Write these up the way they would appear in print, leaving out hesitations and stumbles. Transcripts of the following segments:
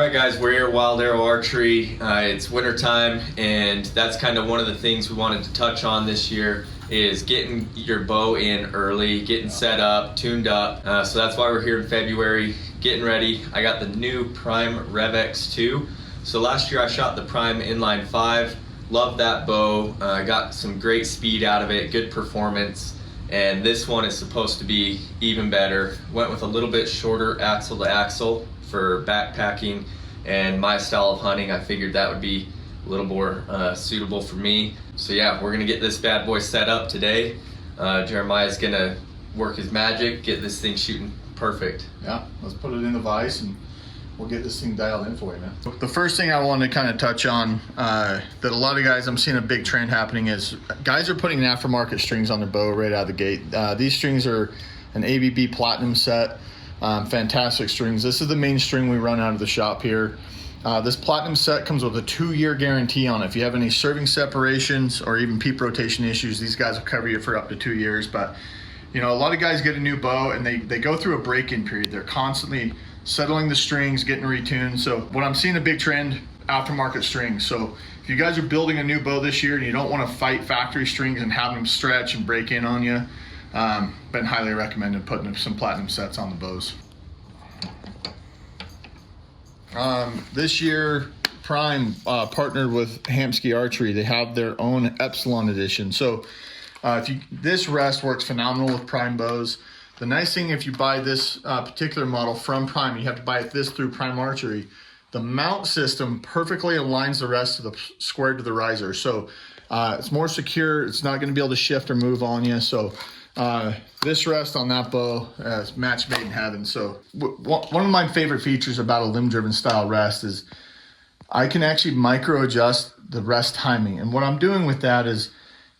Alright guys, we're here at Wilde Arrow Archery. It's winter time, and that's kind of one of the things we wanted to touch on this year is getting your bow in early, getting set up, tuned up. So that's why we're here in February, getting ready. I got the new Prime Revex 2. So last year I shot the Prime Inline 5. Loved that bow. Got some great speed out of it, good performance. And this one is supposed to be even better. Went with a little bit shorter axle to axle for backpacking and my style of hunting. I figured that would be a little more suitable for me. So yeah, we're gonna get this bad boy set up today. Jeremiah's gonna work his magic, get this thing shooting perfect. Yeah, let's put it in the vise and we'll get this thing dialed in for you, man. The first thing I want to kind of touch on that a lot of guys, I'm seeing a big trend happening, is guys are putting aftermarket strings on their bow right out of the gate. These strings are an ABB Platinum set. Fantastic strings. This is the main string we run out of the shop here. This Platinum set comes with a 2-year guarantee on it. If you have any serving separations or even peep rotation issues, these guys will cover you for up to 2 years. But you know, a lot of guys get a new bow and they go through a break-in period. They're constantly settling the strings, getting retuned. So what I'm seeing a big trend, aftermarket strings. So if you guys are building a new bow this year and you don't want to fight factory strings and have them stretch and break in on you, been highly recommended putting some Platinum sets on the bows. This year, Prime partnered with Hamsky Archery. They have their own Epsilon edition. So this rest works phenomenal with Prime bows. The nice thing, if you buy this particular model from Prime, you have to buy this through Prime Archery. The mount system perfectly aligns the rest of the square to the riser. So it's more secure. It's not going to be able to shift or move on you. So this rest on that bow is match made in heaven. So one of my favorite features about a limb-driven style rest is I can actually micro adjust the rest timing. And what I'm doing with that is,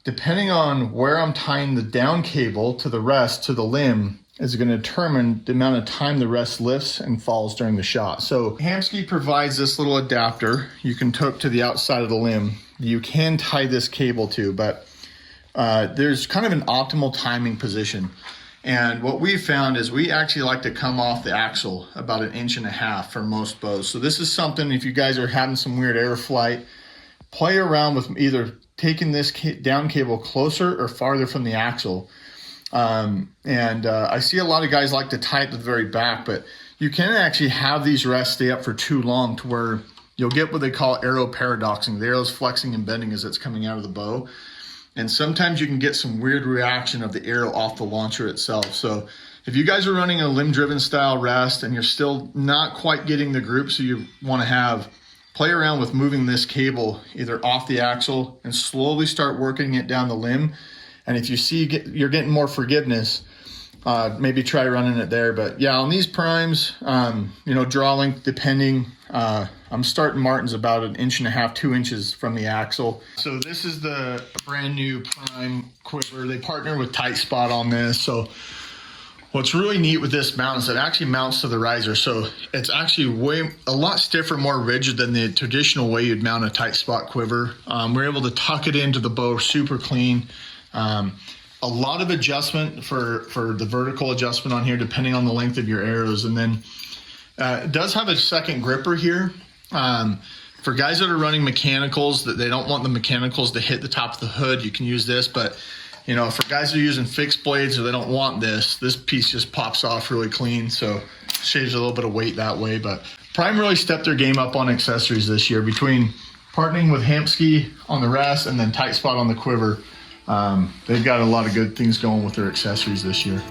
depending on where I'm tying the down cable to the rest to the limb, is going to determine the amount of time the rest lifts and falls during the shot. So Hamsky provides this little adapter you can hook to the outside of the limb. You can tie this cable to, but there's kind of an optimal timing position. And what we found is we actually like to come off the axle about 1.5 inches for most bows. So this is something, if you guys are having some weird air flight, play around with either taking this down cable closer or farther from the axle. I see a lot of guys like to tie it to the very back, but you can actually have these rests stay up for too long to where you'll get what they call arrow paradoxing. The arrow's flexing and bending as it's coming out of the bow. And sometimes you can get some weird reaction of the arrow off the launcher itself. So if you guys are running a limb-driven style rest and you're still not quite getting the groups you want to have, play around with moving this cable either off the axle and slowly start working it down the limb. And if you see you're getting more forgiveness, maybe try running it there. But yeah, on these Primes, you know, draw length depending, I'm starting Martin's about 1.5 inches, 2 inches from the axle. So this is the brand new Prime Quiver. They partner with Tight Spot on this. So what's really neat with this mount is it actually mounts to the riser. So it's actually a lot stiffer, more rigid than the traditional way you'd mount a Tight Spot quiver. We're able to tuck it into the bow super clean. A lot of adjustment for the vertical adjustment on here, depending on the length of your arrows. And then it does have a second gripper here. For guys that are running mechanicals, that they don't want the mechanicals to hit the top of the hood, you can use this. But you know, for guys that are using fixed blades or they don't want this piece just pops off really clean. So saves a little bit of weight that way. But Prime really stepped their game up on accessories this year, between partnering with Hamsky on the rest and then Tight Spot on the quiver. They've got a lot of good things going with their accessories this year.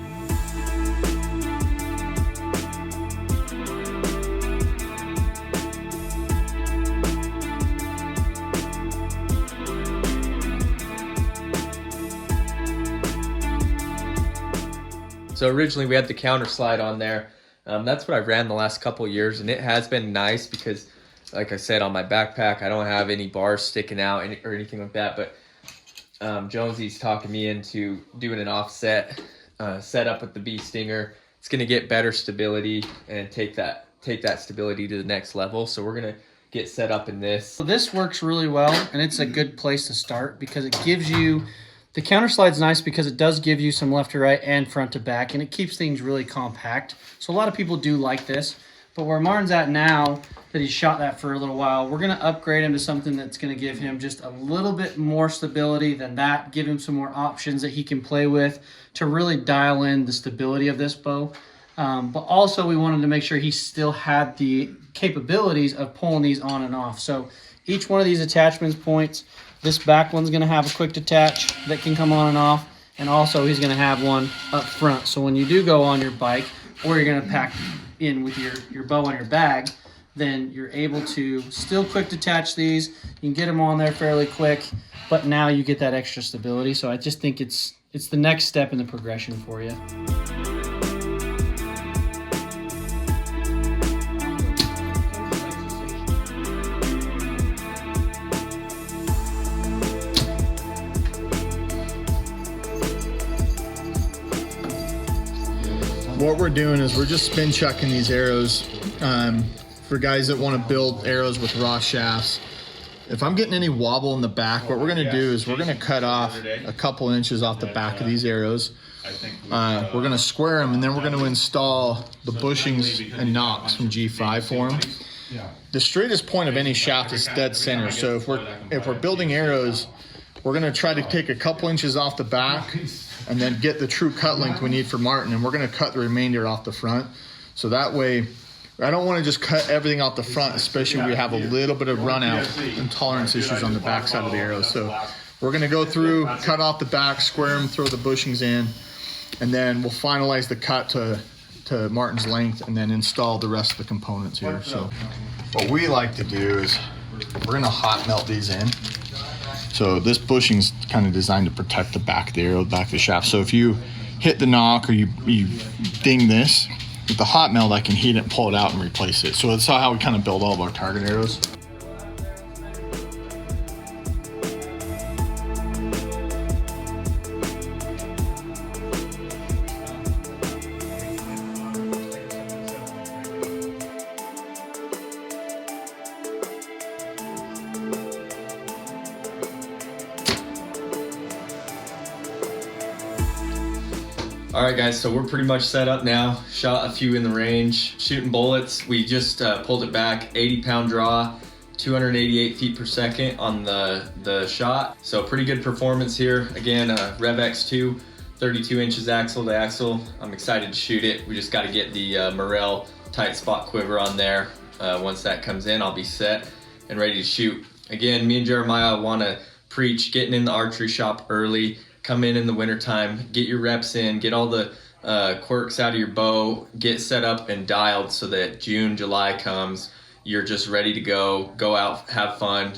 So originally we had the counter slide on there. That's what I ran the last couple of years, and it has been nice because, like I said, on my backpack, I don't have any bars sticking out or anything like that. But Jonesy's talking me into doing an offset setup with the bee stinger. It's going to get better stability and take that stability to the next level. So we're going to get set up in this. So this works really well, and it's a good place to start because it gives you, the counter slide's nice because it does give you some left to right and front to back, and it keeps things really compact. So a lot of people do like this. But where Martin's at now, that he's shot that for a little while, we're going to upgrade him to something that's going to give him just a little bit more stability than that, give him some more options that he can play with to really dial in the stability of this bow. But also we wanted to make sure he still had the capabilities of pulling these on and off. So each one of these attachments points, this back one's going to have a quick detach that can come on and off. And also he's going to have one up front. So when you do go on your bike, or you're going to pack in with your bow on your bag, then you're able to still quick detach these. You can get them on there fairly quick, but now you get that extra stability. So I just think it's the next step in the progression for you. What we're doing is we're just spin chucking these arrows for guys that want to build arrows with raw shafts. If I'm getting any wobble in the back, what we're going to do is we're going to cut off a couple inches off the back of these arrows. We're going to square them, and then we're going to install the bushings and nocks from G5 for them. The straightest point of any shaft is dead center. So if we're building arrows, we're going to try to take a couple inches off the back and then get the true cut length we need for Martin, and we're going to cut the remainder off the front. So that way, I don't want to just cut everything out the front, especially when we have a little bit of run out and tolerance issues on the back side of the arrow. So we're going to go through, cut off the back, square them, throw the bushings in, and then we'll finalize the cut to Martin's length and then install the rest of the components here. So what we like to do is we're going to hot melt these in. So this bushing's kind of designed to protect the back of the arrow, the back of the shaft. So if you hit the knock or you ding this, with the hot melt I can heat it and pull it out and replace it. So that's how we kind of build all of our target arrows. All right, guys, so we're pretty much set up now. Shot a few in the range, shooting bullets. We just pulled it back, 80-pound draw, 288 feet per second on the shot. So pretty good performance here. Again, Revex 2, 32 inches axle to axle. I'm excited to shoot it. We just got to get the Morel tight spot quiver on there. Once that comes in, I'll be set and ready to shoot. Again, me and Jeremiah want to preach getting in the archery shop early. Come in the wintertime, get your reps in, get all the quirks out of your bow, get set up and dialed so that June, July comes, you're just ready to go out, have fun,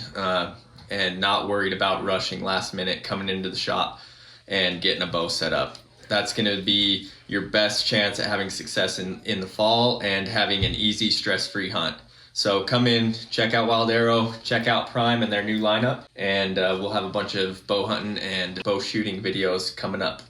and not worried about rushing last minute, coming into the shop and getting a bow set up. That's gonna be your best chance at having success in the fall and having an easy, stress-free hunt. So come in, check out Wilde Arrow, check out Prime and their new lineup, and we'll have a bunch of bow hunting and bow shooting videos coming up.